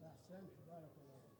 أحسنت بارك الله.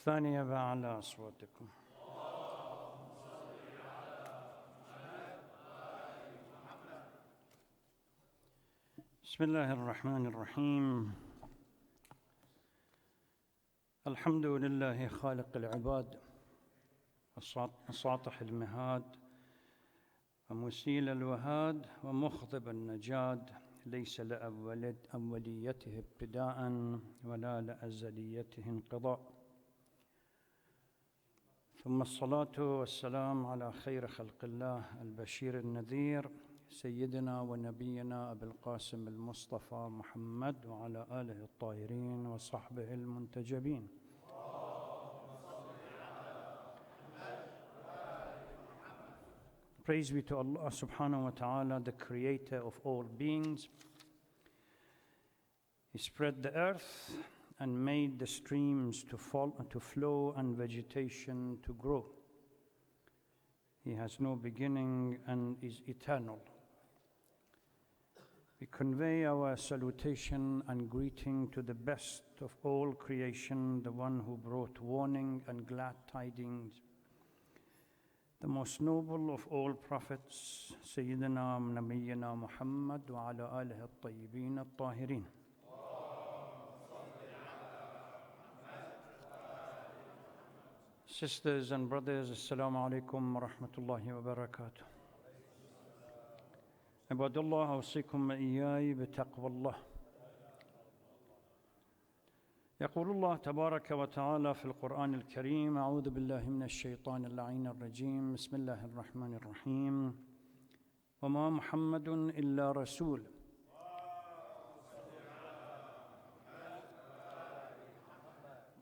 الثانية بأعلى أصواتكم. بسم الله الرحمن الرحيم. الحمد لله خالق العباد وساطح المهاد ومسيل الوهاد ومخضب النجاد، ليس لأوليته ابتداء ولا لأزليته انقضاء، ثم الصلاة والسلام على خير خلق الله البشير النذير سيدنا ونبينا أبي القاسم المصطفى محمد وعلى آله الطاهرين وصحبه المنتجبين. Praise be to Allah subhanahu wa ta'ala, the creator of all beings. He spread the earth and made the streams to flow and vegetation to grow. He has no beginning and is eternal. We convey our salutation and greeting to the best of all creation, the one who brought warning and glad tidings, the most noble of all prophets, Sayyidina Nabiyyina Muhammad wa ala alihi at-tayyibin at-tahirin. Sisters and brothers, Assalamu alaikum wa rahmatullahi wa barakatuh. Ibadullah, awsikum wa iyai bitaqwa Allah. يقول الله تبارك وتعالى في القرآن الكريم: أعوذ بالله من الشيطان اللعين الرجيم، بسم الله الرحمن الرحيم. وما محمد إلا رسول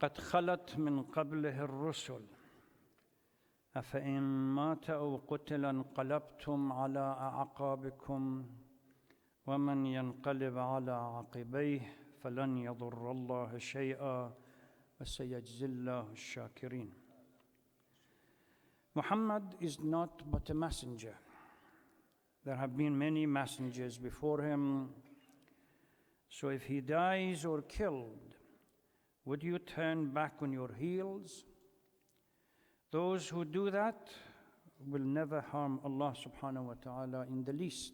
قد خلت من قبله الرسل أفإن مات أو قتل انقلبتم على أعقابكم ومن ينقلب على عقبيه فلن يضر الله شيئا وسيجزي الله الشاكرين. Muhammad is not but a messenger. There have been many messengers before him. So if he dies or killed, would you turn back on your heels? Those who do that will never harm Allah subhanahu wa ta'ala in the least,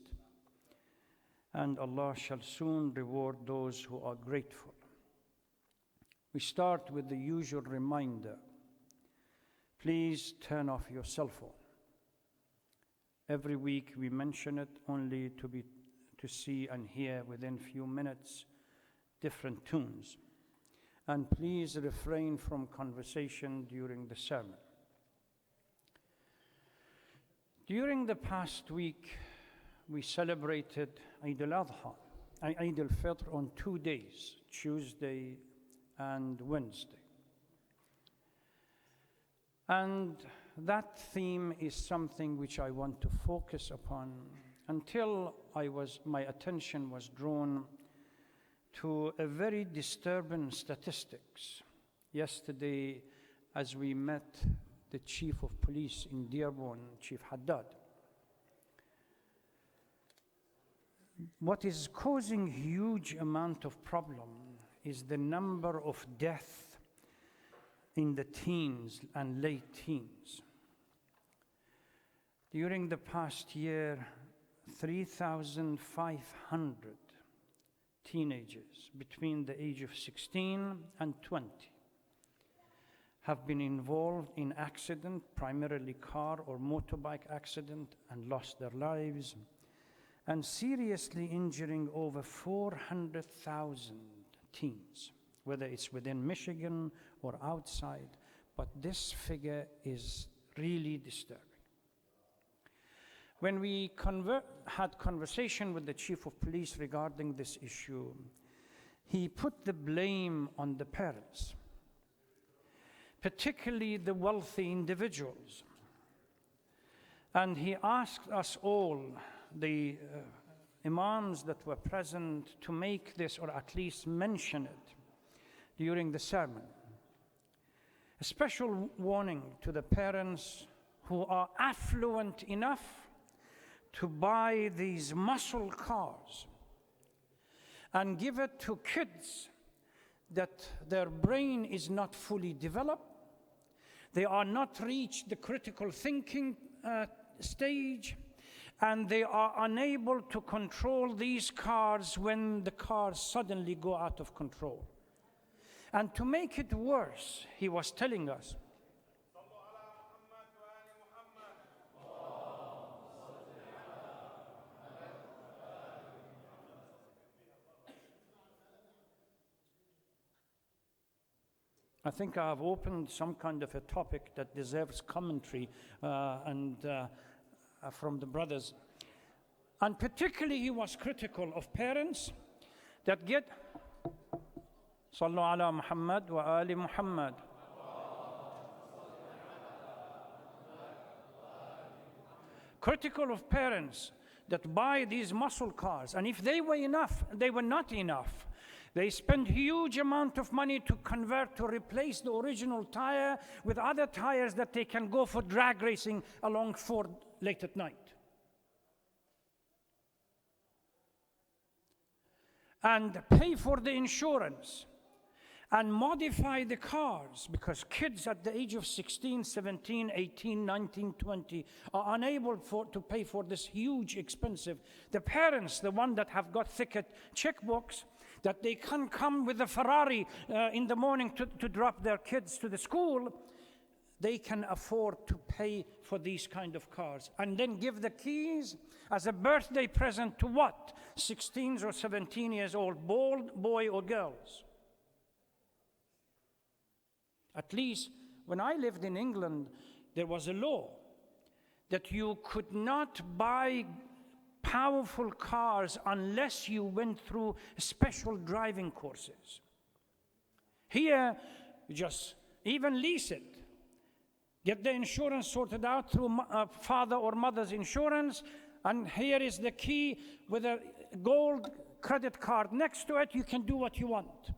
and Allah shall soon reward those who are grateful. We start with the usual reminder. Please turn off your cell phone. Every week we mention it only to see and hear within few minutes different tunes. And please refrain from conversation during the sermon. During the past week, we celebrated Eid al-Adha, Eid al-Fitr on 2 days, Tuesday and Wednesday. And that theme is something which I want to focus upon until my attention was drawn to a very disturbing statistics. Yesterday, as we met the Chief of Police in Dearborn, Chief Haddad, what is causing huge amount of problem is the number of deaths in the teens and late teens. During the past year, 3,500 teenagers between the age of 16 and 20 have been involved in accident, primarily car or motorbike accident, and lost their lives, and seriously injuring over 400,000 teens, whether it's within Michigan or outside, but this figure is really disturbing. When we had conversation with the Chief of Police regarding this issue, he put the blame on the parents, particularly the wealthy individuals. And he asked us all, the imams that were present, to make this or at least mention it during the sermon. A special warning to the parents who are affluent enough to buy these muscle cars and give it to kids that their brain is not fully developed, they are not reached the critical thinking stage, and they are unable to control these cars when the cars suddenly go out of control. And to make it worse, he was telling us, I think I have opened some kind of a topic that deserves commentary from the brothers. And particularly he was critical of parents that get Sallu ala Muhammad wa ali Muhammad. Critical of parents that buy these muscle cars, and if they were enough, they were not enough. They spend huge amount of money to convert, to replace the original tire with other tires that they can go for drag racing along Ford late at night. And pay for the insurance and modify the cars, because kids at the age of 16, 17, 18, 19, 20 are unable to pay for this huge expensive. The parents, the one that have got thicker checkbooks, that they can come with a Ferrari in the morning to drop their kids to the school, they can afford to pay for these kind of cars and then give the keys as a birthday present to what? 16 or 17 years old boy or girls. At least when I lived in England, there was a law that you could not buy powerful cars unless you went through special driving courses. Here, you just even lease it. Get the insurance sorted out through father or mother's insurance, and here is the key with a gold credit card next to it. You can do what you want.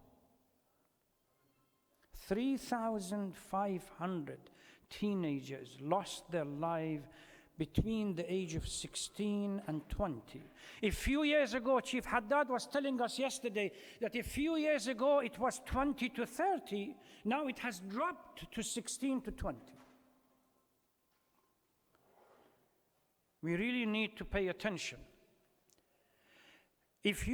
3,500 teenagers lost their life between the age of 16 and 20. A few years ago, Chief Haddad was telling us yesterday that a few years ago it was 20 to 30. Now it has dropped to 16 to 20. We really need to pay attention. If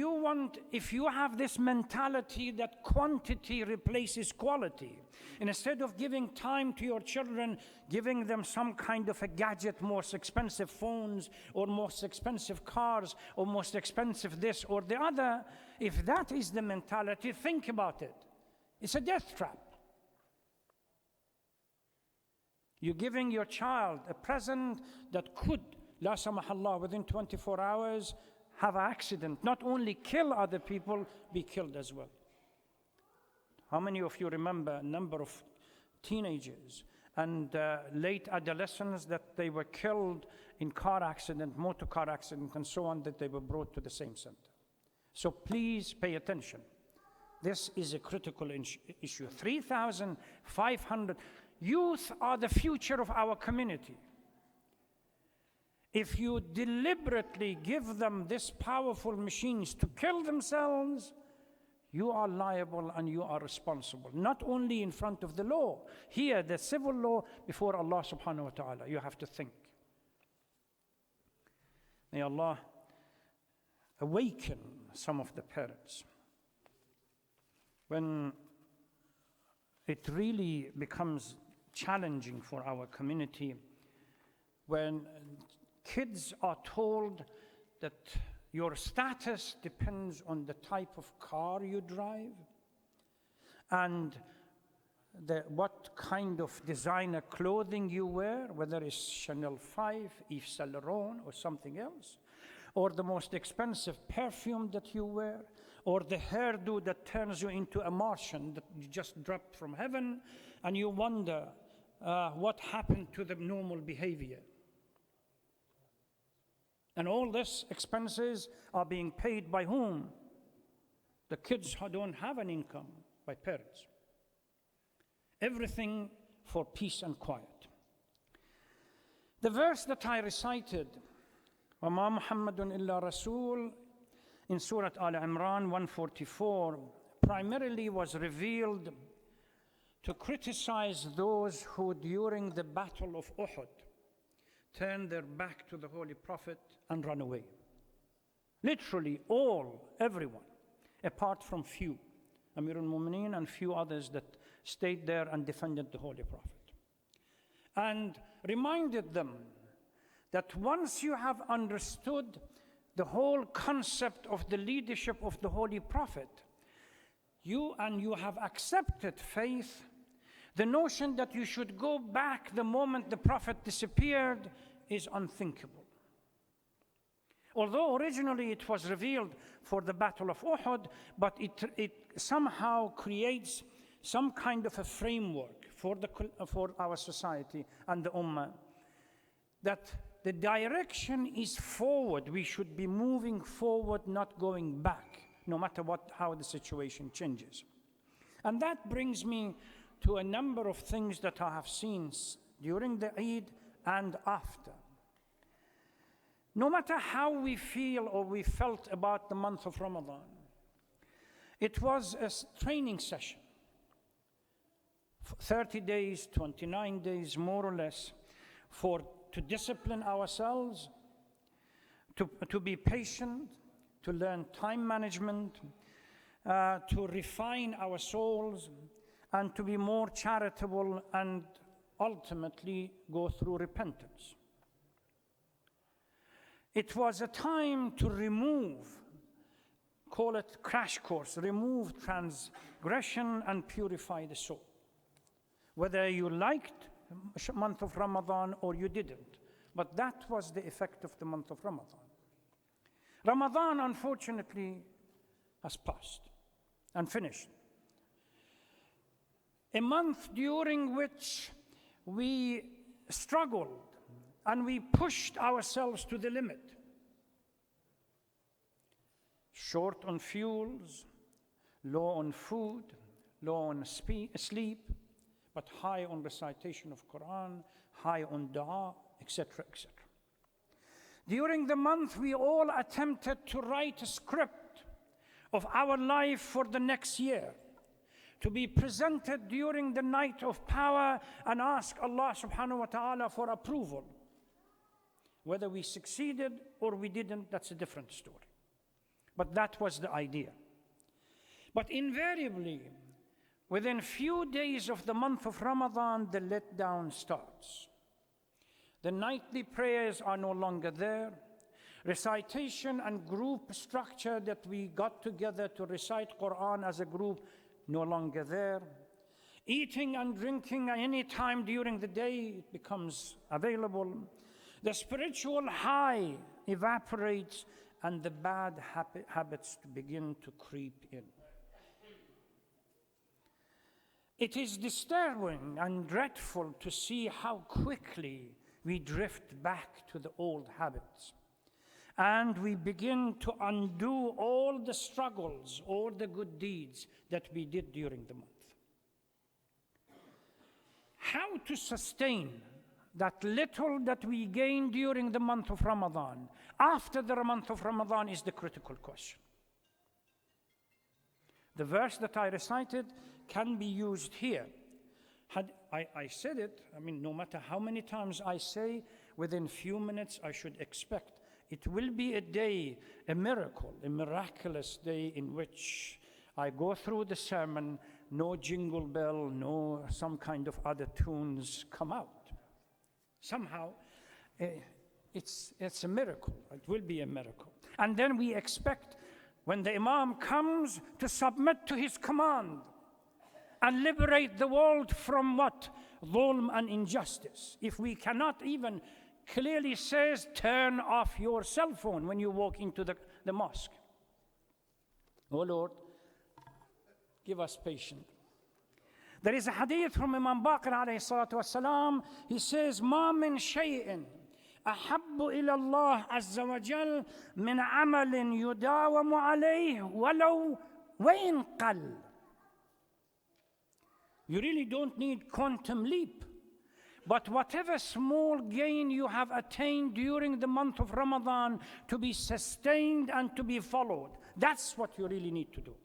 you have this mentality that quantity replaces quality, and instead of giving time to your children, giving them some kind of a gadget, most expensive phones, or most expensive cars, or most expensive this or the other, if that is the mentality, think about it. It's a death trap. You're giving your child a present that could, la samahallah, within 24 hours, have an accident, not only kill other people, be killed as well. How many of you remember a number of teenagers and late adolescents that they were killed in car accident, motor car accident, and so on, that they were brought to the same center? So please pay attention. This is a critical issue. 3,500 youth are the future of our community. If you deliberately give them these powerful machines to kill themselves, you are liable and you are responsible, not only in front of the law, here, the civil law, before Allah subhanahu wa ta'ala. You have to think. May Allah awaken some of the parents. When it really becomes challenging for our community, when kids are told that your status depends on the type of car you drive and what kind of designer clothing you wear, whether it's Chanel 5, Yves Saint Laurent, or something else, or the most expensive perfume that you wear, or the hairdo that turns you into a Martian that you just dropped from heaven, and you wonder what happened to the normal behavior. And all these expenses are being paid by whom? The kids who don't have an income, by parents. Everything for peace and quiet. The verse that I recited, وَمَا مُحَمَّدٌ إِلَّا رَسُولٌ, in Surah Al-Imran 144, primarily was revealed to criticize those who, during the Battle of Uhud, turned their back to the Holy Prophet and run away. Literally everyone, apart from few, Amir al-Mu'mineen and few others that stayed there and defended the Holy Prophet. And reminded them that once you have understood the whole concept of the leadership of the Holy Prophet, you have accepted faith, the notion that you should go back the moment the Prophet disappeared is unthinkable. Although originally it was revealed for the Battle of Uhud, but it somehow creates some kind of a framework for our society and the Ummah, that the direction is forward. We should be moving forward, not going back, no matter how the situation changes. And that brings me to a number of things that I have seen during the Eid and after. No matter how we feel or we felt about the month of Ramadan, it was a training session. 30 days, 29 days, more or less, to discipline ourselves, to be patient, to learn time management, to refine our souls, and to be more charitable and ultimately go through repentance. It was a time to remove, call it crash course, remove transgression and purify the soul. Whether you liked the month of Ramadan or you didn't, but that was the effect of the month of Ramadan. Ramadan, unfortunately, has passed and finished. A month during which we struggled and we pushed ourselves to the limit. Short on fuels, low on food, low on sleep, but high on recitation of Quran, high on dua, etc., etc. During the month, we all attempted to write a script of our life for the next year, to be presented during the night of power and ask Allah subhanahu wa ta'ala for approval. Whether we succeeded or we didn't, that's a different story. But that was the idea. But invariably, within few days of the month of Ramadan, the letdown starts. The nightly prayers are no longer there. Recitation and group structure that we got together to recite Quran as a group, no longer there. Eating and drinking any time during the day becomes available. The spiritual high evaporates and the bad habits begin to creep in. It is disturbing and dreadful to see how quickly we drift back to the old habits. And we begin to undo all the struggles, all the good deeds that we did during the month. How to sustain that little that we gain during the month of Ramadan, after the month of Ramadan, is the critical question. The verse that I recited can be used here. Had I said it, no matter how many times I say, within few minutes I should expect it will be a day, a miracle, a miraculous day in which I go through the sermon, no jingle bell, no some kind of other tunes come out. Somehow, it's a miracle. It will be a miracle. And then we expect when the Imam comes to submit to his command and liberate the world from what? Dhulm and injustice. If we cannot even clearly says, turn off your cell phone when you walk into the mosque. Oh Lord, give us patience. There is a hadith from Imam Baqir alayhi salatu wasalam. He says, ما من شيء أحب إلى الله عز وجل من عمل يداوم عليه ولو وإن قل. You really don't need quantum leap. But whatever small gain you have attained during the month of Ramadan to be sustained and to be followed, that's what you really need to do.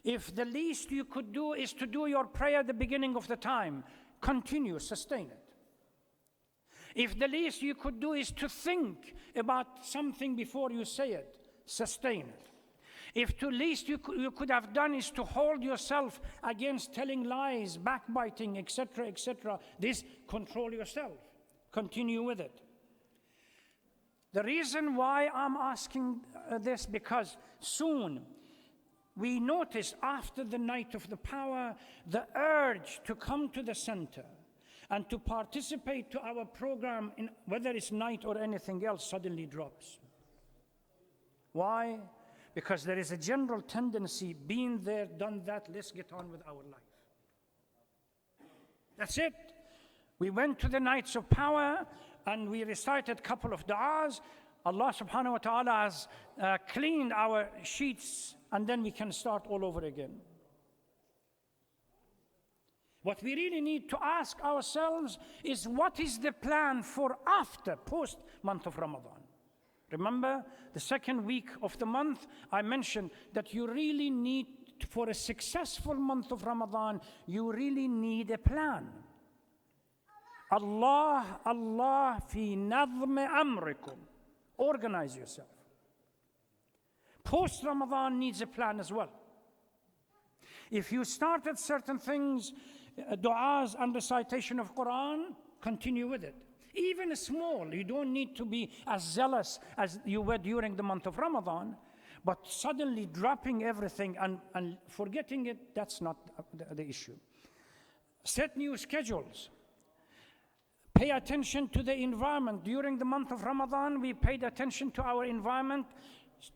If the least you could do is to do your prayer at the beginning of the time, continue, sustain it. If the least you could do is to think about something before you say it, sustain it. If the least you could have done is to hold yourself against telling lies, backbiting, etc., etc., this, control yourself. Continue with it. The reason why I'm asking this, because soon we notice after the night of the power, the urge to come to the center and to participate to our program, in whether it's night or anything else, suddenly drops. Why? Because there is a general tendency, been there, done that, let's get on with our life. That's it. We went to the nights of power and we recited a couple of du'as. Allah subhanahu wa ta'ala has cleaned our sheets, and then we can start all over again. What we really need to ask ourselves is, what is the plan for after, post month of Ramadan? Remember, the second week of the month, I mentioned that you really need, for a successful month of Ramadan, you really need a plan. Allah fi nadhmi amrikum. Organize yourself. Post Ramadan needs a plan as well. If you started certain things, du'as and recitation of Quran, continue with it. Even small, you don't need to be as zealous as you were during the month of Ramadan, but suddenly dropping everything and forgetting it, that's not the issue. Set new schedules. Pay attention to the environment. During the month of Ramadan, we paid attention to our environment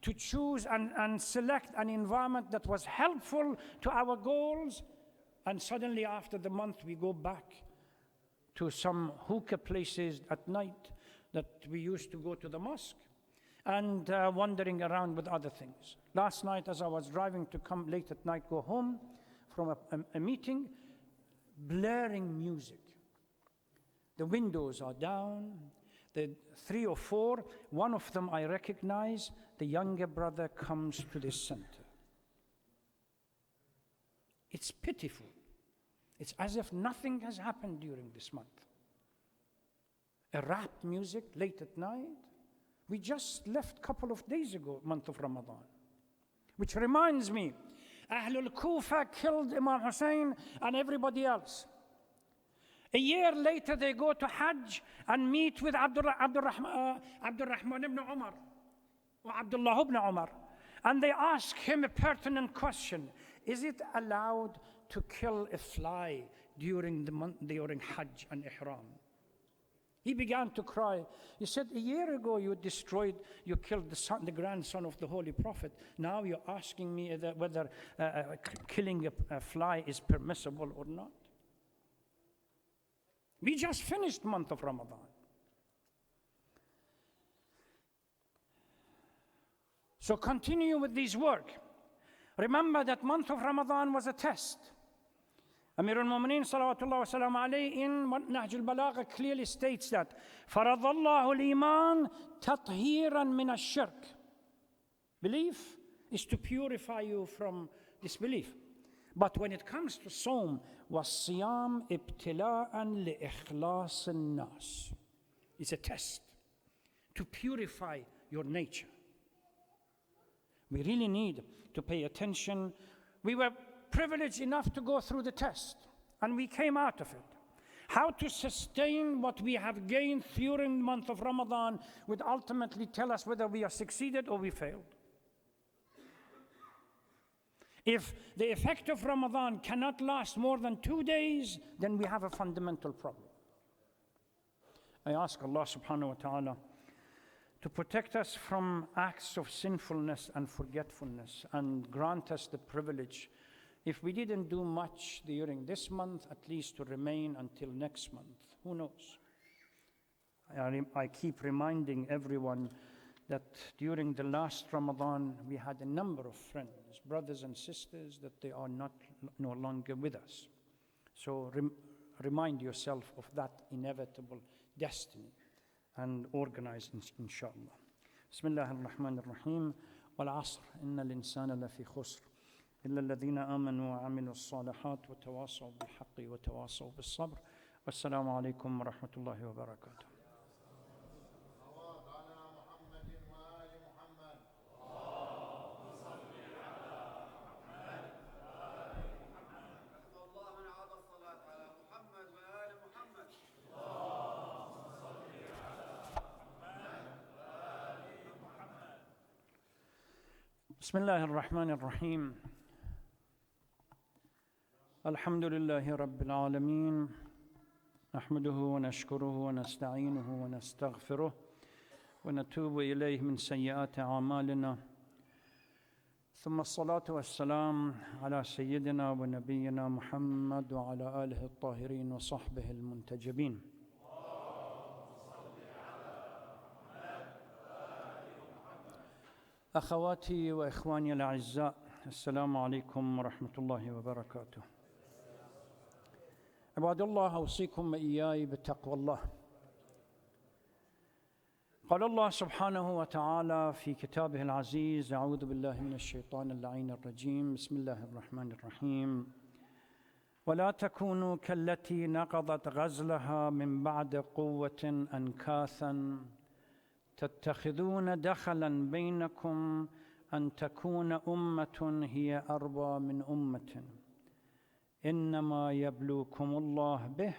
to choose and select an environment that was helpful to our goals, and suddenly after the month, we go back to some hookah places at night that we used to go to the mosque and wandering around with other things. Last night, as I was driving to come late at night, go home from a meeting, blaring music. The windows are down, the 3 or 4, one of them I recognize, the younger brother comes to this center. It's pitiful. It's as if nothing has happened during this month. A rap music late at night, We just left a couple of days ago, month of Ramadan. Which reminds me, Ahlul Kufa killed Imam Hussein and everybody else. A year later, they go to Hajj and meet with Abdurrahman ibn Umar, or Abdullah ibn Umar. And they ask him a pertinent question. Is it allowed to kill a fly during Hajj and Ihram? He began to cry. He said, a year ago you killed the grandson of the Holy Prophet. Now you're asking me whether killing a fly is permissible or not. We just finished month of Ramadan. So continue with this work. Remember that month of Ramadan was a test. Amir al-Mu'mineen salawatullah wa salam alayhi in Nahj al-Balagha clearly states that فَرَضَ اللَّهُ الْإِيمَانِ تَطْهِيرًا مِنَ الشِّرْكِ. Belief is to purify you from disbelief. But when it comes to Sawm, وَالصِّيَامِ ابْتِلَاءً لِإِخْلَاصِ النَّاسِ. It's a test to purify your nature. We really need to pay attention. We were privileged enough to go through the test, and we came out of it. How to sustain what we have gained during the month of Ramadan would ultimately tell us whether we have succeeded or we failed. If the effect of Ramadan cannot last more than 2 days, then we have a fundamental problem. I ask Allah subhanahu wa ta'ala to protect us from acts of sinfulness and forgetfulness, and grant us the privilege, if we didn't do much during this month, at least to remain until next month. Who knows? I keep reminding everyone that during the last Ramadan, we had a number of friends, brothers and sisters, that they are no longer with us. So remind yourself of that inevitable destiny and organize, inshallah. Bismillah ar-Rahman ar-Rahim. Wal-asr, inna al-insana lafi khusr. إلا الذين آمنوا وعملوا الصالحات وتواصوا بالحق وتواصوا بالصبر. والسلام عليكم ورحمة الله وبركاته. بسم الله الرحمن الرحيم. الحمد لله رب العالمين، نحمده ونشكره ونستعينه ونستغفره ونتوب إليه من سيئات أعمالنا، ثم الصلاة والسلام على سيدنا ونبينا محمد وعلى آله الطاهرين وصحبه المنتجبين. أخواتي وإخواني الأعزاء، السلام عليكم ورحمة الله وبركاته. عباد الله، أوصيكم وإياي بتقوى الله. قال الله سبحانه وتعالى في كتابه العزيز: أعوذ بالله من الشيطان اللعين الرجيم، بسم الله الرحمن الرحيم. ولا تكونوا كالتي نقضت غزلها من بعد قوة أنكاثا تتخذون دخلا بينكم أن تكون أمة هي أربى من أمة إنما يبلوكم الله به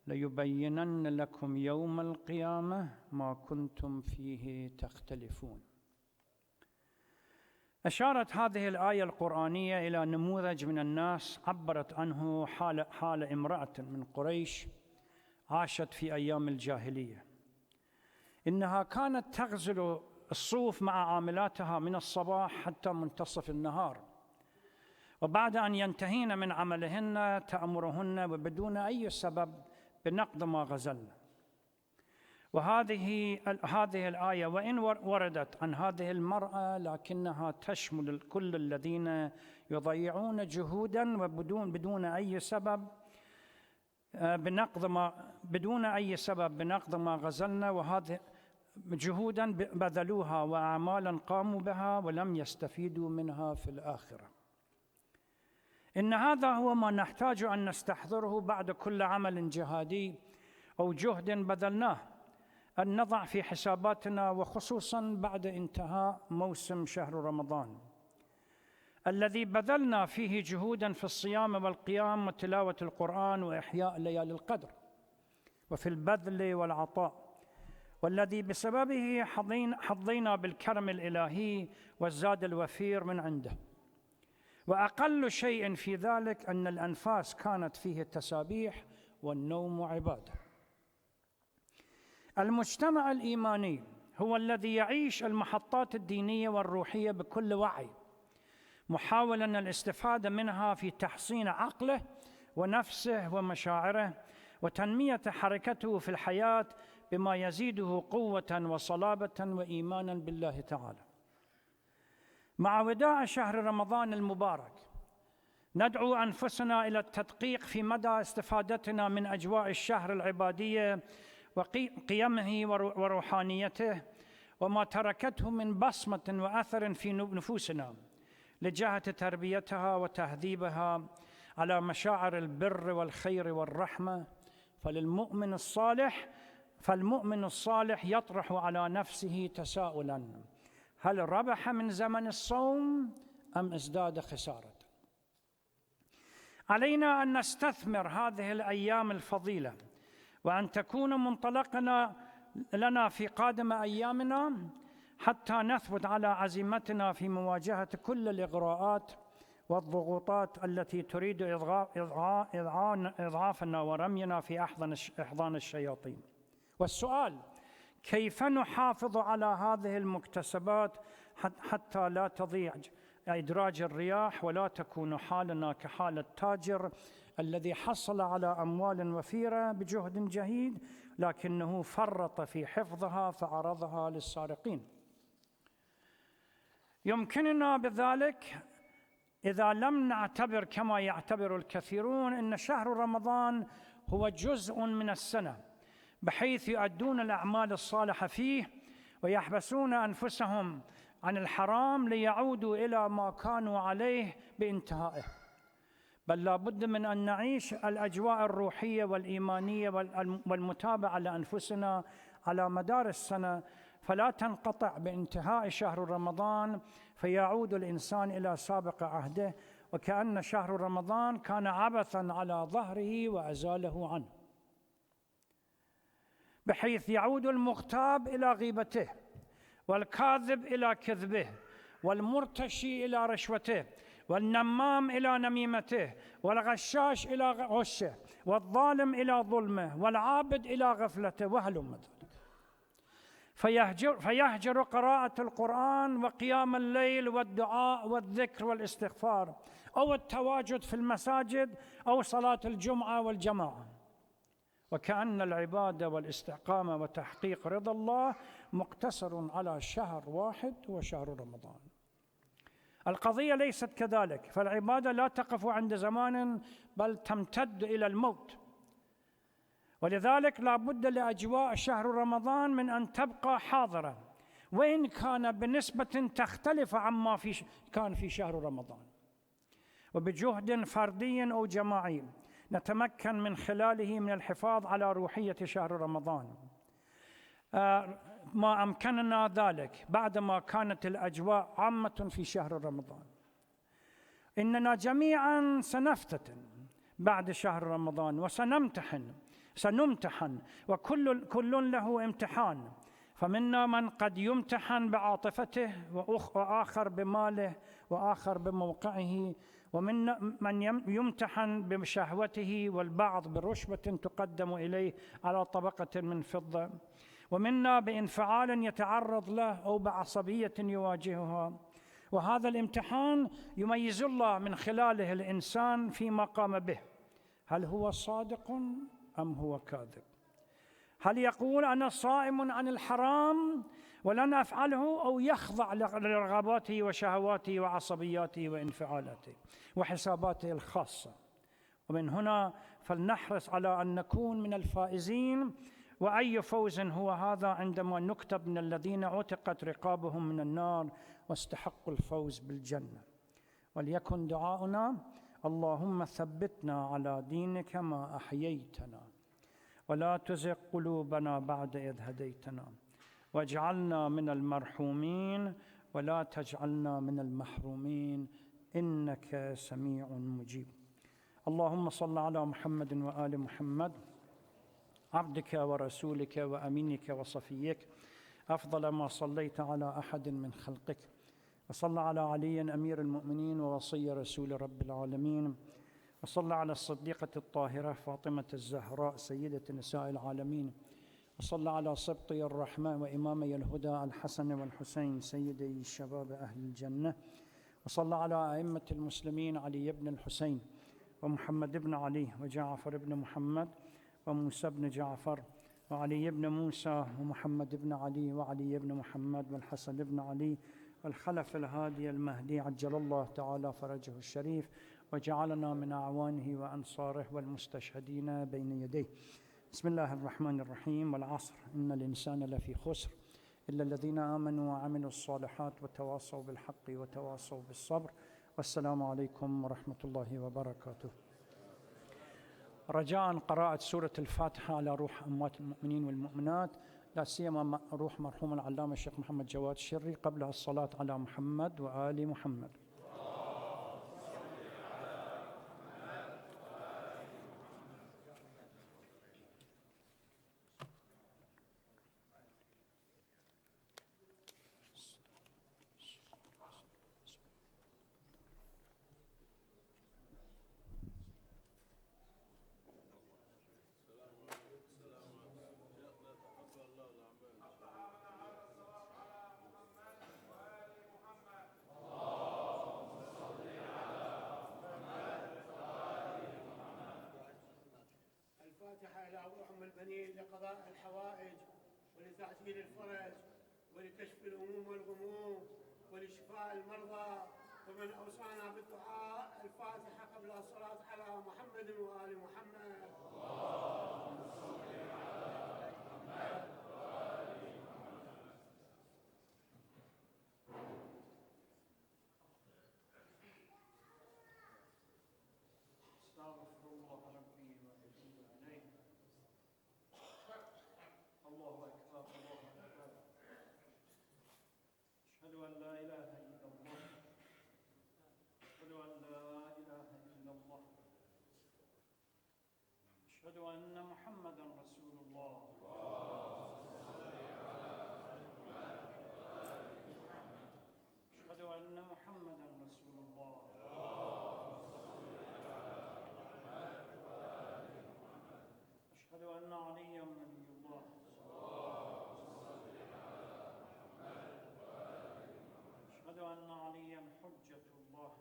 ليبينن لكم يوم القيامة ما كنتم فيه تختلفون. أشارت هذه الآية القرآنية إلى نموذج من الناس عبرت عنه حال امرأة من قريش عاشت في أيام الجاهلية. إنها كانت تغزل الصوف مع عاملاتها من الصباح حتى منتصف النهار، وبعد أن ينتهين من عملهن تأمرهن وبدون أي سبب بنقض ما غزلن. وهذه الآية وإن وردت عن هذه المرأة، لكنها تشمل كل الذين يضيعون جهودا بدون أي سبب بنقض ما غزلن، وهذه جهودا بذلوها وأعمالا قاموا بها ولم يستفيدوا منها في الآخرة. إن هذا هو ما نحتاج أن نستحضره بعد كل عمل جهادي أو جهد بذلناه، أن نضع في حساباتنا، وخصوصا بعد انتهاء موسم شهر رمضان الذي بذلنا فيه جهودا في الصيام والقيام وتلاوة القرآن وإحياء ليالي القدر وفي البذل والعطاء، والذي بسببه حظينا بالكرم الإلهي والزاد الوفير من عنده. وأقل شيء في ذلك أن الأنفاس كانت فيه التسابيح والنوم عبادة. المجتمع الإيماني هو الذي يعيش المحطات الدينية والروحية بكل وعي، محاولاً الاستفادة منها في تحصين عقله ونفسه ومشاعره وتنمية حركته في الحياة بما يزيده قوة وصلابة وإيماناً بالله تعالى. مع وداع شهر رمضان المبارك ندعو أنفسنا إلى التدقيق في مدى استفادتنا من أجواء الشهر العبادية وقيمه وروحانيته وما تركته من بصمة وأثر في نفوسنا لجهة تربيتها وتهذيبها على مشاعر البر والخير والرحمة. فالمؤمن الصالح يطرح على نفسه تساؤلاً: هل ربح من زمن الصوم أم ازداد خسارة؟ علينا أن نستثمر هذه الأيام الفضيلة وأن تكون منطلقنا لنا في قادم أيامنا حتى نثبت على عزيمتنا في مواجهة كل الإغراءات والضغوطات التي تريد إضعافنا ورمينا في أحضان الشياطين. والسؤال: كيف نحافظ على هذه المكتسبات حتى لا تضيع إدراج الرياح ولا تكون حالنا كحال التاجر الذي حصل على أموال وفيرة بجهد جهيد لكنه فرط في حفظها فعرضها للسارقين. يمكننا بذلك، إذا لم نعتبر كما يعتبر الكثيرون أن شهر رمضان هو جزء من السنة، بحيث يؤدون الأعمال الصالحة فيه ويحبسون أنفسهم عن الحرام ليعودوا إلى ما كانوا عليه بانتهائه، بل لا بد من أن نعيش الأجواء الروحية والإيمانية والمتابعة لأنفسنا على مدار السنة، فلا تنقطع بانتهاء شهر رمضان فيعود الإنسان إلى سابق عهده وكأن شهر رمضان كان عبثاً على ظهره وأزاله عنه، بحيث يعود المغتاب إلى غيبته والكاذب إلى كذبه والمرتشي إلى رشوته والنمام إلى نميمته والغشاش إلى غشه والظالم إلى ظلمه والعابد إلى غفلته وهلم ذلك، فيهجر قراءة القرآن وقيام الليل والدعاء والذكر والاستغفار أو التواجد في المساجد أو صلاة الجمعة والجماعة، وكأن العبادة والاستقامة وتحقيق رضا الله مقتصر على شهر واحد وشهر رمضان. القضية ليست كذلك، فالعبادة لا تقف عند زمان بل تمتد إلى الموت، ولذلك لا بد لأجواء شهر رمضان من أن تبقى حاضرة وإن كان بنسبة تختلف عما كان في شهر رمضان، وبجهد فردي أو جماعي نتمكن من خلاله من الحفاظ على روحية شهر رمضان ما أمكننا ذلك بعدما كانت الأجواء عامة في شهر رمضان. إننا جميعا سنفتتن بعد شهر رمضان وسنمتحن وكل له امتحان، فمنا من قد يمتحن بعاطفته وآخر بماله وآخر بموقعه، ومن من يمتحن بشهوته والبعض برشوة تقدم إليه على طبقة من فضة، ومنا بانفعال يتعرض له أو بعصبية يواجهها. وهذا الامتحان يميز الله من خلاله الإنسان فيما قام به، هل هو صادق أم هو كاذب؟ هل يقول أنا صائم عن الحرام ولن أفعله، أو يخضع لرغباته وشهواته وعصبياته وانفعالاته وحساباته الخاصة؟ ومن هنا فلنحرص على أن نكون من الفائزين. وأي فوز هو هذا عندما نكتب من الذين عتقت رقابهم من النار واستحقوا الفوز بالجنة. وليكن دعاؤنا: اللهم ثبتنا على دينك ما أحييتنا، ولا تزغ قلوبنا بعد إذ هديتنا واجعلنا من المرحومين ولا تجعلنا من المحرومين إنك سميع مجيب. اللهم صل على محمد وآل محمد عبدك ورسولك وأمينك وصفيك أفضل ما صليت على أحد من خلقك، وصل على علي أمير المؤمنين ووصي رسول رب العالمين، وصل على الصديقة الطاهرة فاطمة الزهراء سيدة نساء العالمين، وصل على سبطي الرحمة وإمامي الهدى الحسن والحسين سيدي شباب أهل الجنة، وصل على أئمة المسلمين علي بن الحسين ومحمد بن علي وجعفر بن محمد وموسى بن جعفر وعلي بن موسى ومحمد بن علي وعلي بن محمد والحسن بن علي والخلف الهادي المهدي عجل الله تعالى فرجه الشريف، وجعلنا من أعوانه وأنصاره والمستشهدين بين يديه. بسم الله الرحمن الرحيم. والعصر إن الإنسان لفي خسر إلا الذين آمنوا وعملوا الصالحات وتواصوا بالحق وتواصوا بالصبر. والسلام عليكم ورحمة الله وبركاته. رجاء قراءة سورة الفاتحة على روح أموات المؤمنين والمؤمنات، لا سيما روح مرحوم العلامة الشيخ محمد جواد الشري، قبلها الصلاة على محمد وآل محمد. لقضاء الحوائج ولتعجيل الفرج ولكشف الهموم والغموم ولشفاء المرضى. ومن أوصانا بالدعاء الفاتحة قبل الصلاة على محمد وآل محمد. اللهم صل على محمد وآل محمد. استغفر الله ربي وأتوب إليه. الله أكبر الله أكبر. أشهد أن لا إله إلا الله. أشهد أن لا إله إلا الله. أشهد أن محمدا رسول الله. أشهد أن محمدا رسول الله. أشهد أن عليا ولي الله. أشهد أن عليا حجة الله.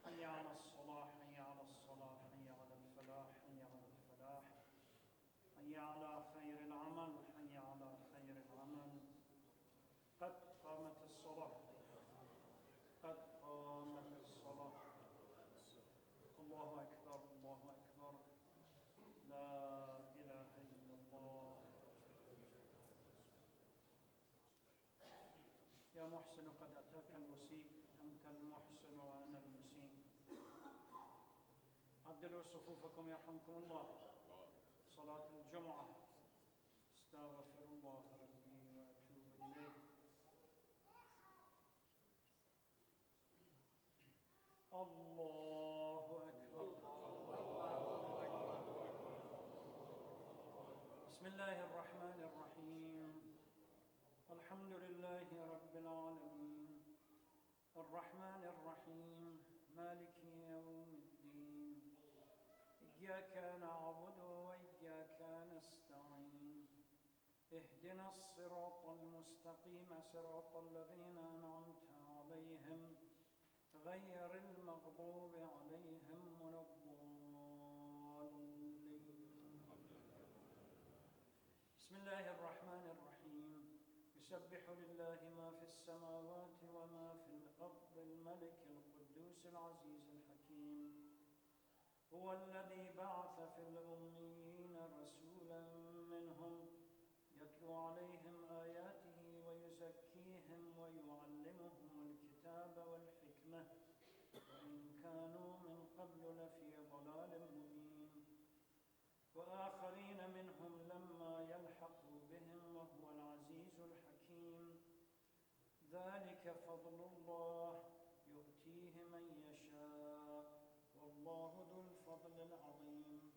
حي على الصلاة حي على الصلاة حي على الفلاح حي على الفلاح حي على خير العمل حي على خير العمل. قد قامت الصلاة قد قامت الصلاة. الله أكبر الله أكبر. لا إله إلا الله. يا محسن قد أتاك المسيء، أنت المحسن وأنا المسيء. عدلوا صفوفكم يرحمكم الله. صلاة الجمعة. استغفر الله ربي وأتوب إليه. الله أكبر. بسم الله الرحمن الرحيم. الحمد لله رب العالمين الرحمن الرحيم مالك يوم الدين. إياك نعبد وإياك نستعين. اهدنا الصراط المستقيم صراط الذين أنعمت عليهم غير المغضوب عليهم ولا الضالين. بسم الله الرحمن الرحيم. يسبح لله ما في السماوات وما في الأرض الملك القدوس العزيز الحكيم. هو الذي بعث في الأميين رسولا منهم يتلو عليهم آياته ويزكيهم ويعلمهم الكتاب والحكمة وإن كانوا من وآخرين منهم لما يلحقوا بهم وهو العزيز الحكيم. ذلك فضل الله يؤتيه من يشاء والله ذو الفضل العظيم.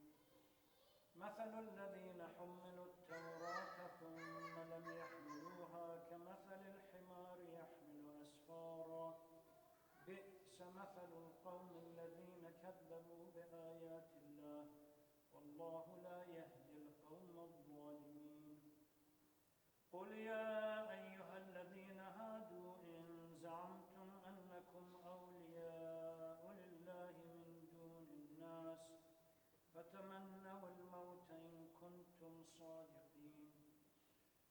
مثل الذين حملوا التوراة ثم لم يحملوها كمثل الحمار يحمل أسفارا بئس مثل القوم الذين كذبوا بآيات الله والله لا يهدي القوم الظالمين. قل يا أيها الذين هادوا إن زعمتم أنكم أولياء لله من دون الناس فتمنوا الموت إن كنتم صادقين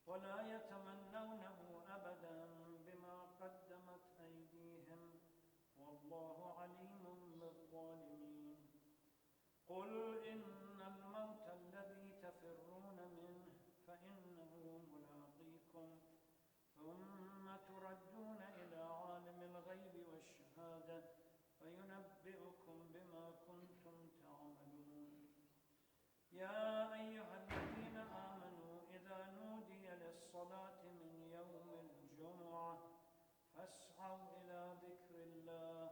ولا يتمنونه أبدا بما قدمت أيديهم والله عليم بالظالمين. قل إن الموت الذي تفرون منه فإنه ملاقيكم ثم تردون إلى عالم الغيب والشهادة فينبئكم بما كنتم تعملون. يا أيها الذين آمنوا إذا نودي للصلاة من يوم الجمعة فاسعوا إلى ذكر الله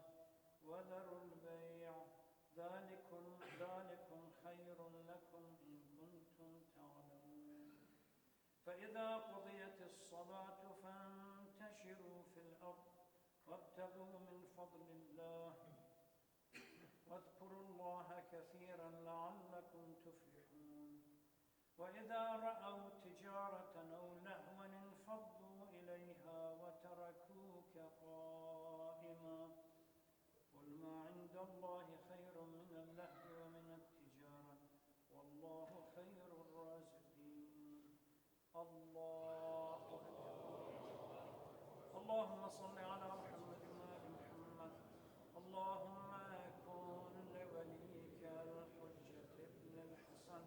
وذروا البيع ذلكم خير لكم إن كنتم تعلمون. فإذا قضيت الصلاة فانتشروا في الأرض وابتغوا من فضل الله واذكروا الله كثيرا لعلكم تفلحون. وإذا رأوا تجارة أو لهوا انفضوا إليها وتركوك قائما قل ما عند الله خير من اللهو ومن التجارة والله خير الرازقين. الله أكبر. اللهم صل على محمد وآل محمد. اللهم كن لوليك الحجة ابن الحسن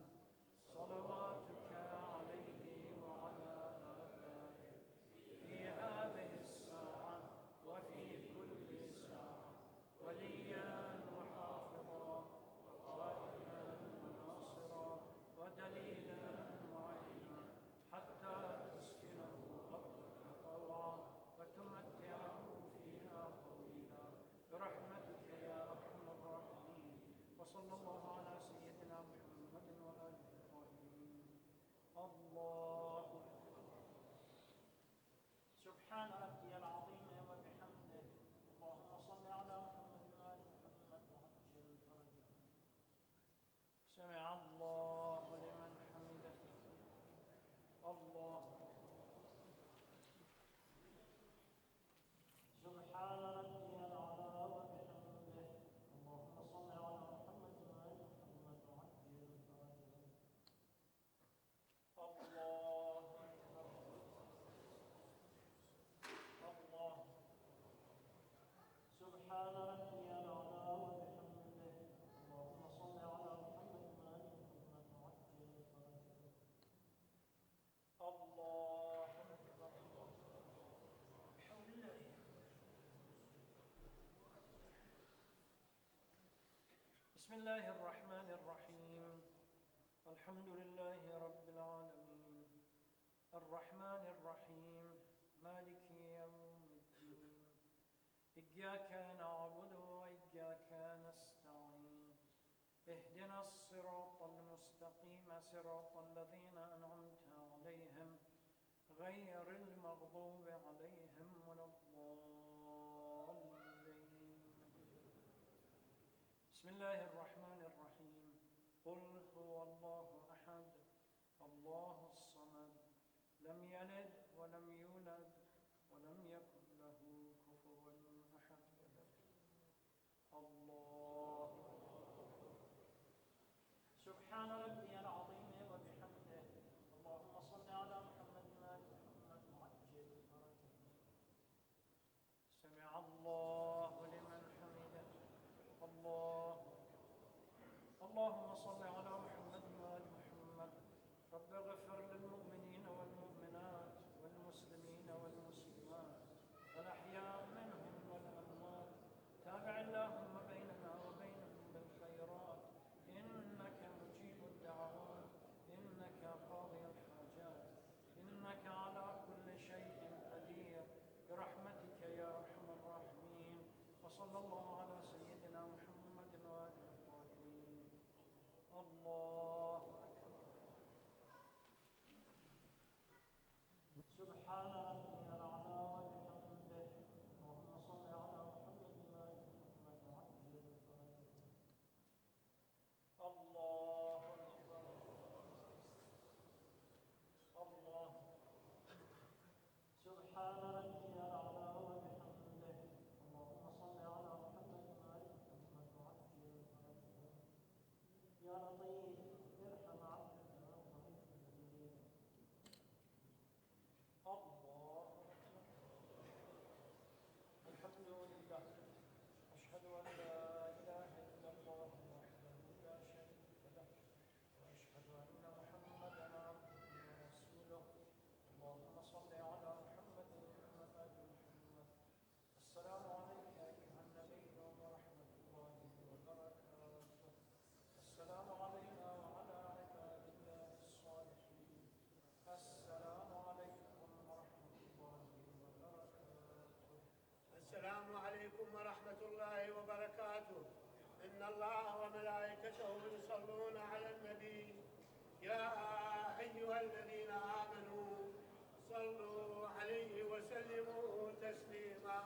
صلواتك عليه وعلى آبائه في هذه الساعة وفي كل ساعة وليا وحافظا وقائدا وناصرا ودليلا معينا حتى تسكنه أرضك طوعا وتمتعه فيها طويلا برحمتك يا أرحم الراحمين. وصلى الله على سيدنا محمد وآله الطاهرين. الله أكبر. سبحان ربي العظيم وبحمده. اللهم صل على محمد وآل محمد وعجل فرجه. سمع الله لمن حمده. الله سبحان ربي الأعلى وبحمده. اللهم صل على محمد وآل محمد وعجل فرجه. الله أكبر. الله سبحان ربي الأعلى وبحمده. اللهم صل على محمد وآل محمد وعجل فرجه. الله أكبر. بحول الله. بسم الله الرحمن الرحيم. الحمد لله رب العالمين الرحمن الرحيم مالك يوم الدين. إياك نعبد وإياك نستعين. اهدنا الصراط المستقيم صراط الذين أنعمت عليهم غير المغضوب عليهم ولا الضالين. بسم الله الرحمن الرحيم. قل هو الله أحد الله الصمد لم يلد ولم يولد ولم يكن له كفوا أحد. الله سبحان ربي العظيم وبحمده. اللهم صل على محمد وآل محمد وعجل فرجه. سمع الله لمن حمده. الله اللهم صل على محمد وآل محمد. رب اغفر للمؤمنين والمؤمنات والمسلمين والمسلمات والأحياء منهم والأموات. تابع اللهم بيننا وبينهم بالخيرات إنك مجيب الدعوات برحمتك يا أرحم الراحمين. وصلى الله على سيدنا محمد وآله الطاهرين. الله أكبر. سبحان ربي الأعلى وبحمده. اللهم صل على محمد وآل محمد وعجل بفرجه. الله أكبر. الله. سبحان ربي الأعلى وبحمده. اللهم صل على محمد وآل محمد وعجل بفرجه. يا لطيف ارحم عبدك الضعيف الذليل. الله أكبر. الحمد لله. أشهد أن لا إله إلا الله وحده لا شريك له، وأشهد أن محمدا عبده ورسوله. اللهم صل على محمد وعلى آل محمد. السلام عليك أيها النبي ورحمة الله وبركاته. السلام علينا وعلى عباد الله الصالحين. السلام عليكم ورحمة الله وبركاته. السلام عليكم ورحمة الله وبركاته. إن الله وملائكته يصلون على النبي. يا أيها الذين آمنوا صلوا عليه وسلموا تسليما.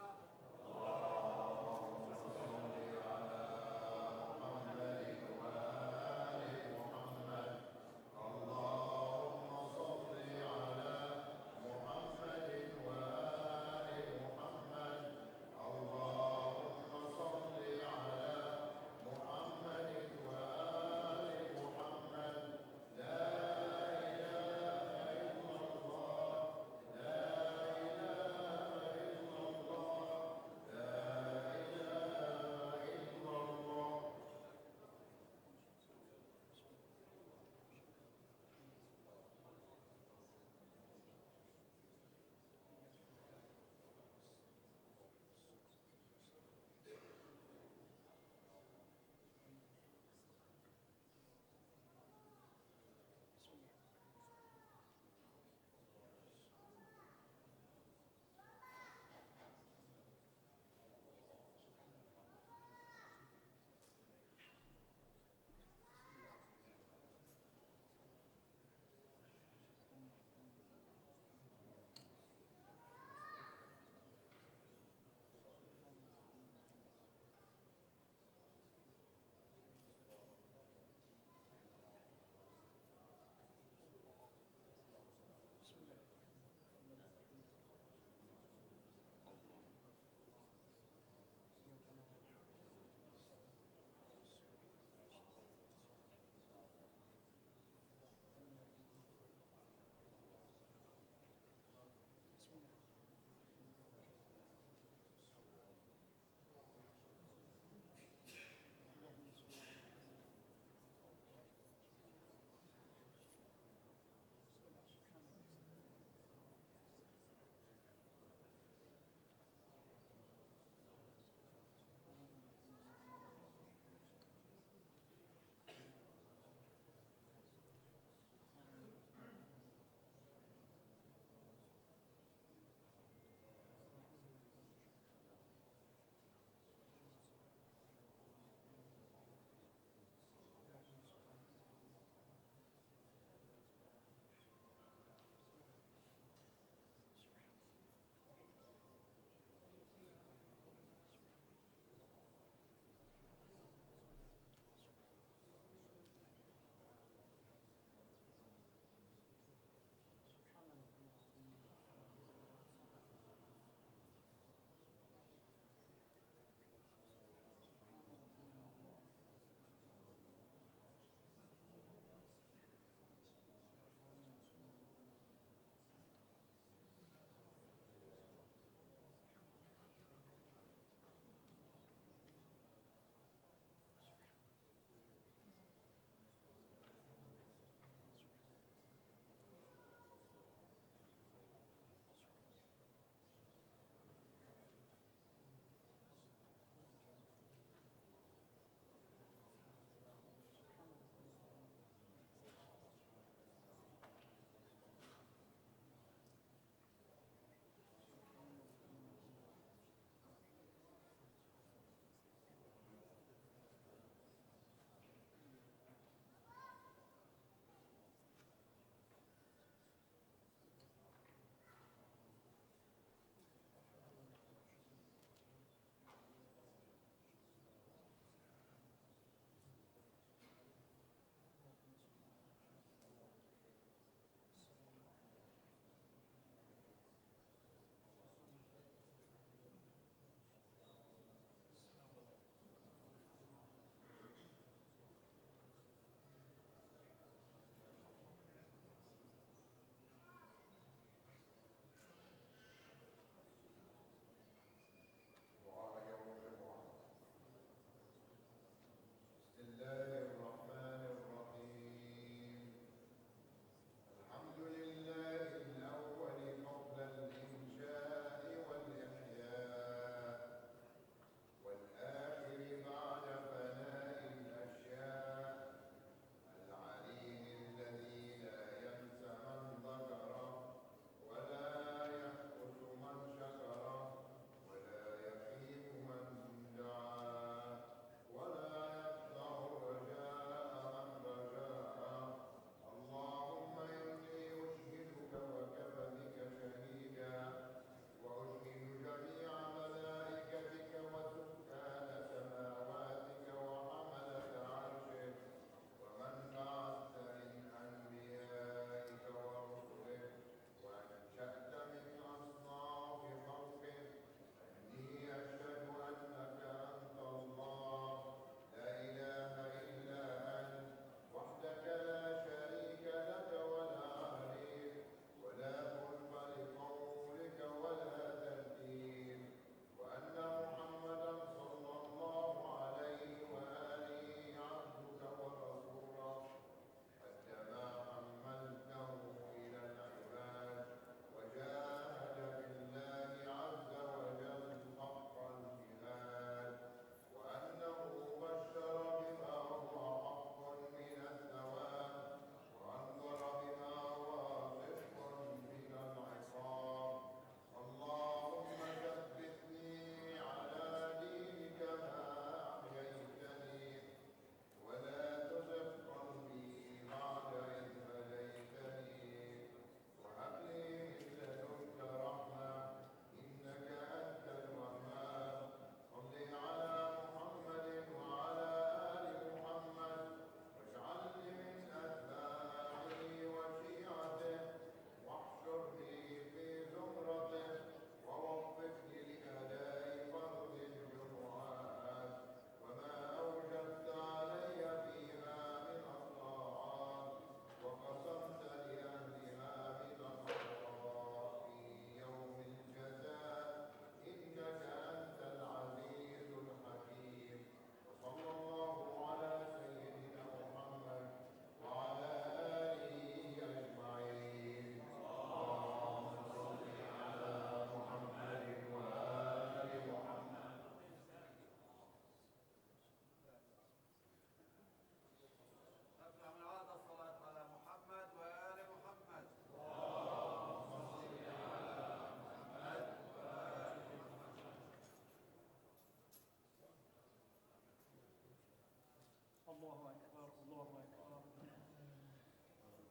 الله أكبر الله أكبر.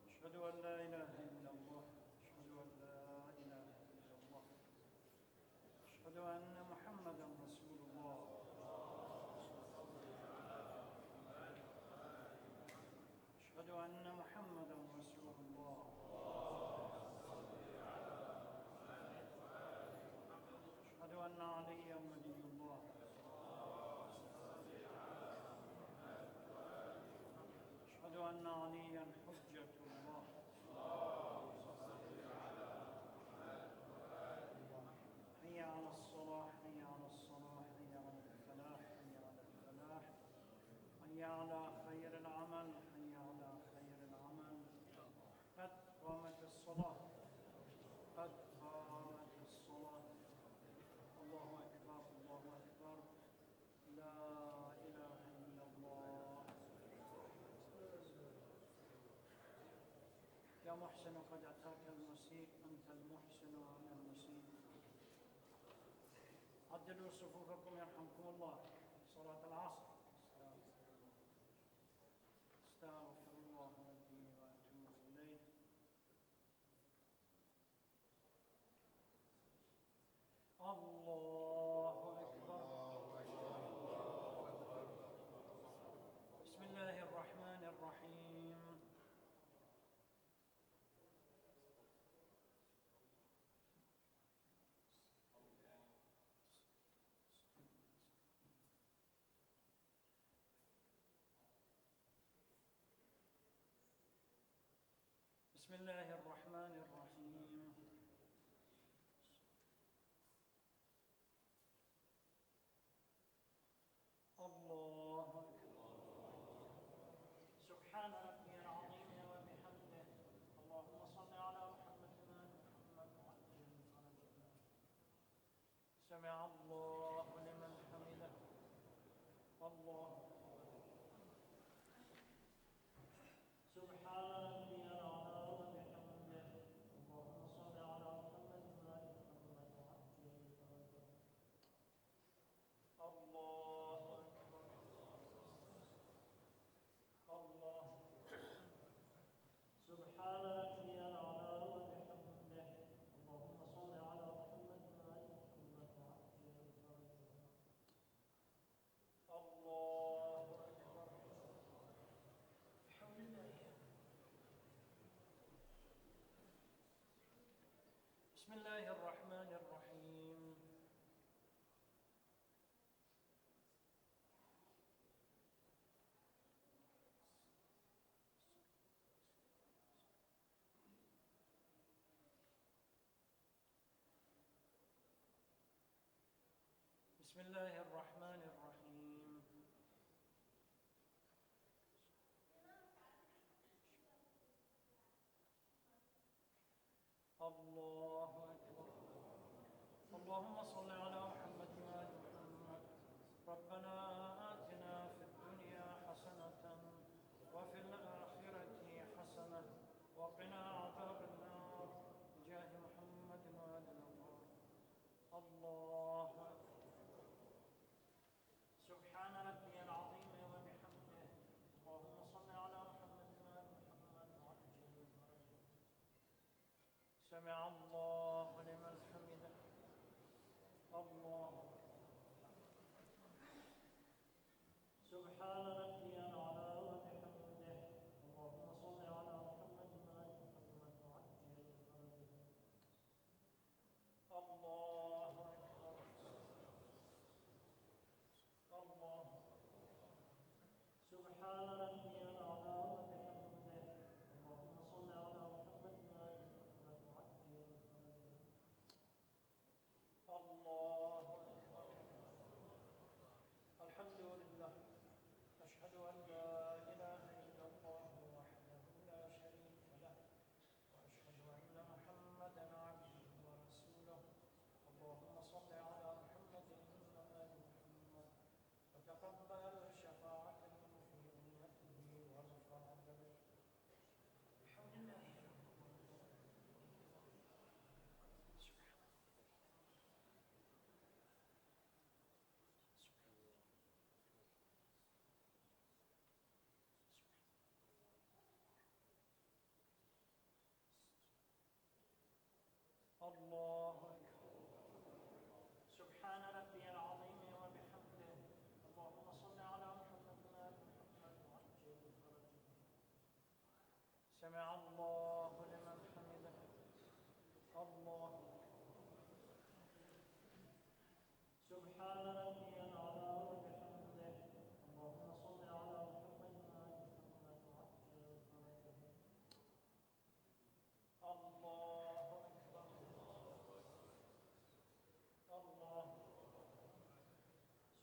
أشهد أن لا إله إلا الله. أشهد أن لا إله إلا الله. أشهد أن محمدا رسول الله. أشهد أن محمدا رسول الله. أشهد أن عليا ولي الله. أشهد أن عليا حجة الله. حي على الصلاة حي على الصلاة حي على الفلاح حي على الفلاح. حي على خير العمل حي على خير العمل. قد قامت الصلاة قد قامت الصلاة. الله أكبر الله أكبر. لا إله إلا الله. يا محسن قد أتاك المسيء أنت المحسن وأنا المسيء. عدلوا صفوفكم يرحمكم الله. صلاة العصر. استغفر الله ربي وأتوب إليه. الله أكبر. بسم الله الرحمن الرحيم. بسم الله الرحمن الرحيم. الله أكبر. سبحان ربي العظيم وبحمده. اللهم صل على محمد وآل محمد وعجل فرجنا. سمع الله لمن حمده. الله سبحان ربي الأعلى وبحمده. اللهم صل على محمد وآل محمد وعجل فرجنا. الله أكبر. الله سبحان ربي الأعلى وبحمده. اللهم صل على محمد وآل محمد وعجل فرجنا. الله أكبر. بحول الله. بسم الله الرحمن الرحيم. بسم الله الرحمن الرحيم. الله أكبر. اللهم صل على محمد وآل محمد. ربنا آتنا في الدنيا حسنة وفي الآخرة حسنة وقنا عذاب النار بجاه محمد وآل الأبرار. الله أكبر. سبحان ربي العظيم وبحمده. اللهم صل على محمد وآل محمد وعجل فرجنا. سمع الله لمن حمده. الله سبحان ربي الأعلى وبحمده. اللهم صل على محمد وآل محمد وعجل فرجنا. الله أكبر. الله سبحان ربي الأعلى وبحمده. اللهم صل على محمد وآل محمد وعجل فرجنا. الله أكبر. الحمد لله. أشهد سمع الله لمن حمده. الله. سبحان ربي الأعلى وبحمده. اللهم صل على محمد وآل محمد وعجل فرجه. الله أكبر. الله.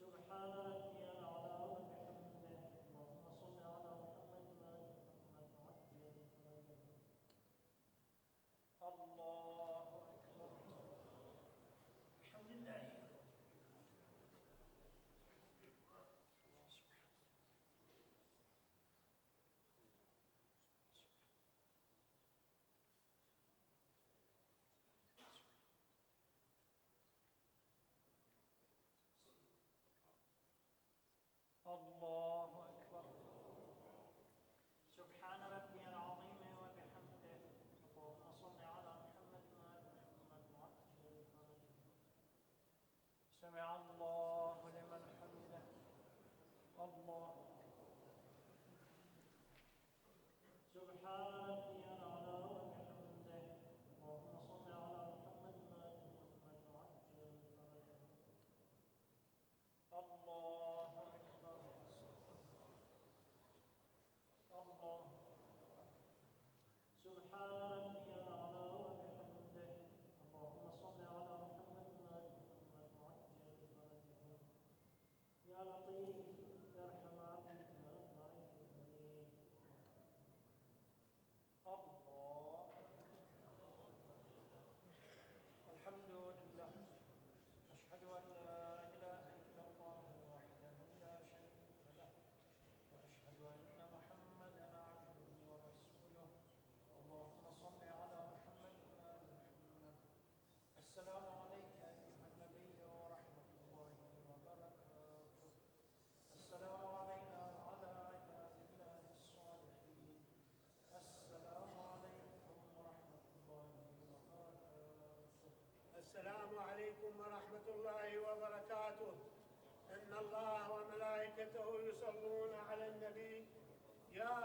سبحان ربي الأعلى وبحمده. اللهم صل على محمد وآل محمد وعجل فرجه. الله أكبر. الحمد لله. الله أكبر. سبحان ربي العظيم وبحمده. اللهم صل على محمد وآل محمد وعجل فرجه. سمع الله لمن حمده. الله. سبحان ربي الأعلى وبحمده. اللهم صل على محمد وآل محمد وعجل فرجه. الله أكبر. الله. سبحان ربي الأعلى وبحمده. اللهم صل على محمد وآل محمد وعجل فرجه. يا لطيف ارحم عبدك الضعيف الكريم. الله. الحمد لله. أشهد أن لا إله إلا الله وحده لا شريك له، وأشهد أن محمدا عبده ورسوله. اللهم صل على محمد وآل محمد. السلام عليك أيها النبي ورحمة الله وبركاته. السلام علينا وعلى عباد الله الصالحين. السلام عليكم ورحمة الله وبركاته. السلام عليكم ورحمة الله وبركاته. إن الله وملائكته يصلون على النبي. يا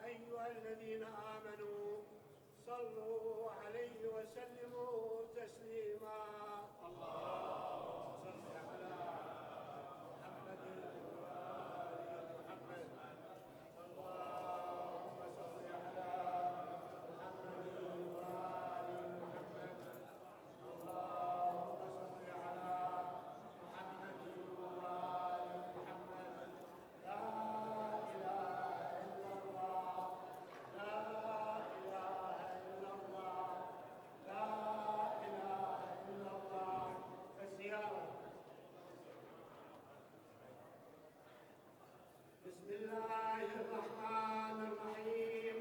أيها الذين آمنوا صلوا عليه وسلموا تسليما. اللهم صل على محمد وآل محمد. اللهم صل على محمد وآل محمد. اللهم صل على محمد وآل محمد. لا إله إلا الله. لا إله إلا الله. لا إله إلا الله. الزيارة. بسم الله الرحمن الرحيم.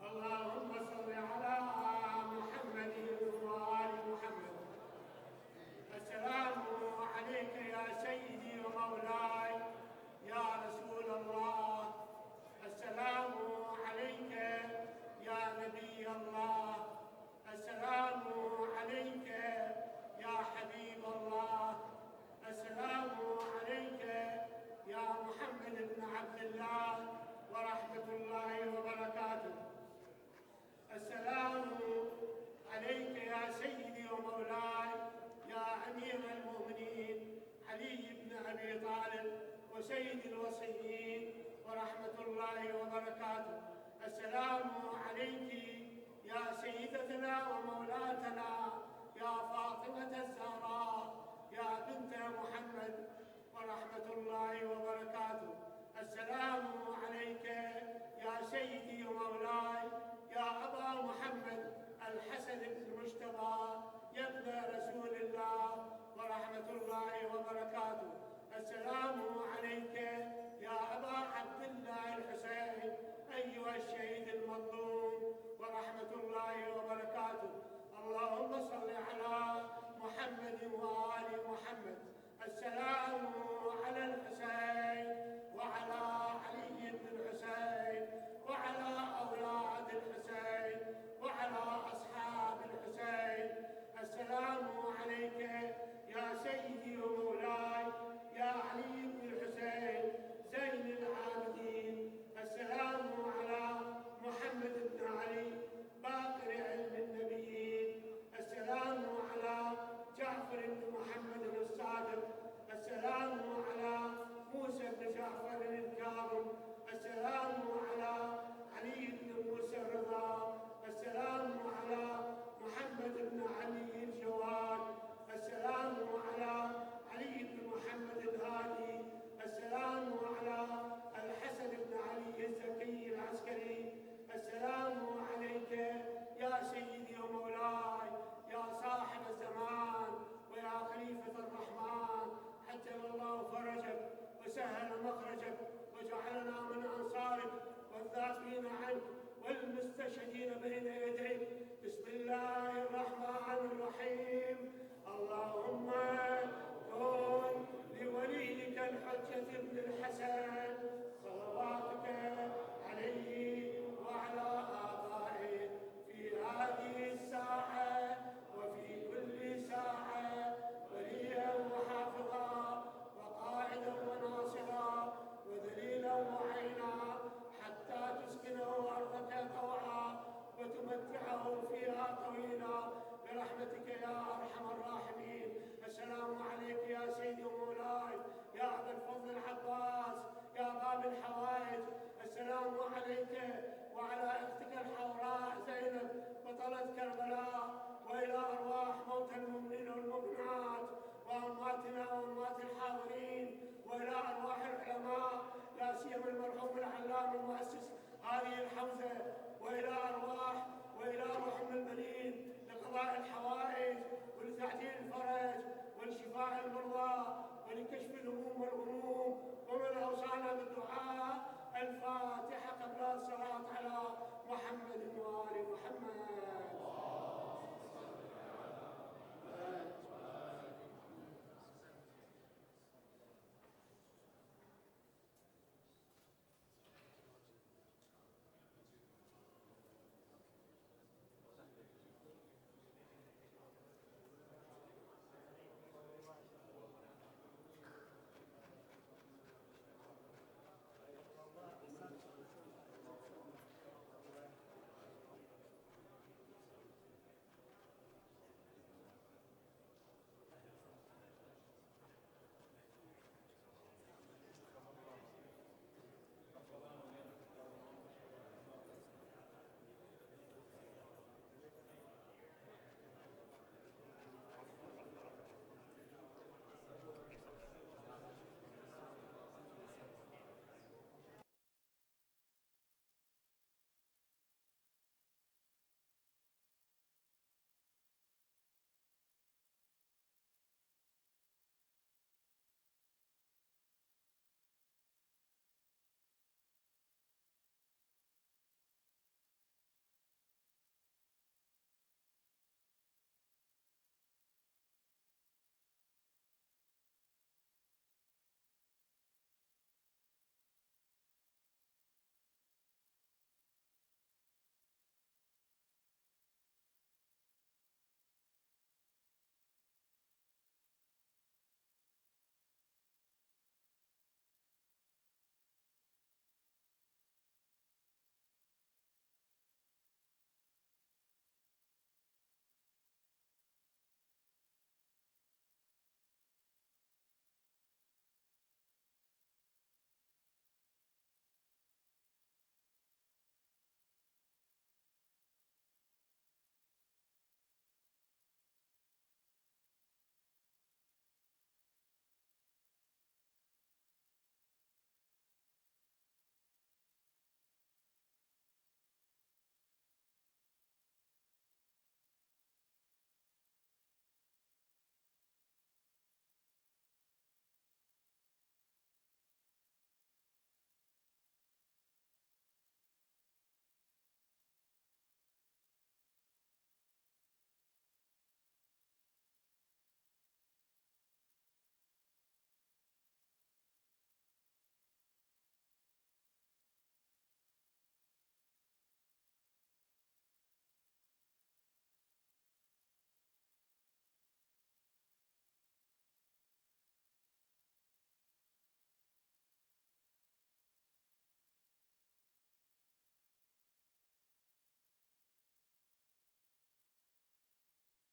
اللهم صل على محمد وآل محمد. السلام عليك يا سيدي ومولاي يا رسول الله. السلام عليك يا نبي الله. السلام عليك يا حبيب الله. السلام عليك يا محمد بن عبد الله ورحمة الله وبركاته. السلام عليك يا سيدي ومولاي يا أمير المؤمنين علي بن أبي طالب وسيد الوصيين ورحمة الله وبركاته. السلام عليك يا سيدتنا ومولاتنا يا فاطمة الزهراء يا بنت محمد ورحمة الله وبركاته. السلام عليك يا سيدي ومولاي يا أبا محمد الحسن بن المجتبى يا ابن رسول الله ورحمة الله وبركاته. السلام عليك يا أبا عبد الله الحسين أيها الشهيد المظلوم قضاء بالحوائج. السلام عليك وعلى أختك الحوراء زينب بطلة كربلاء، وإلى أرواح موتى المؤمنين والمؤمنات وأمواتنا وأموات الحاضرين، وإلى أرواح العلماء لا سيما المرحوم العلام المؤسس هذه الحوزة، وإلى روح البنين لقضاء الحوائج ولتعديل الفرج ولشفاء المرضى ولكشف الهموم والغموم، ومن أوصانا بالدعاء. الفاتحة قبل الصلاة على محمد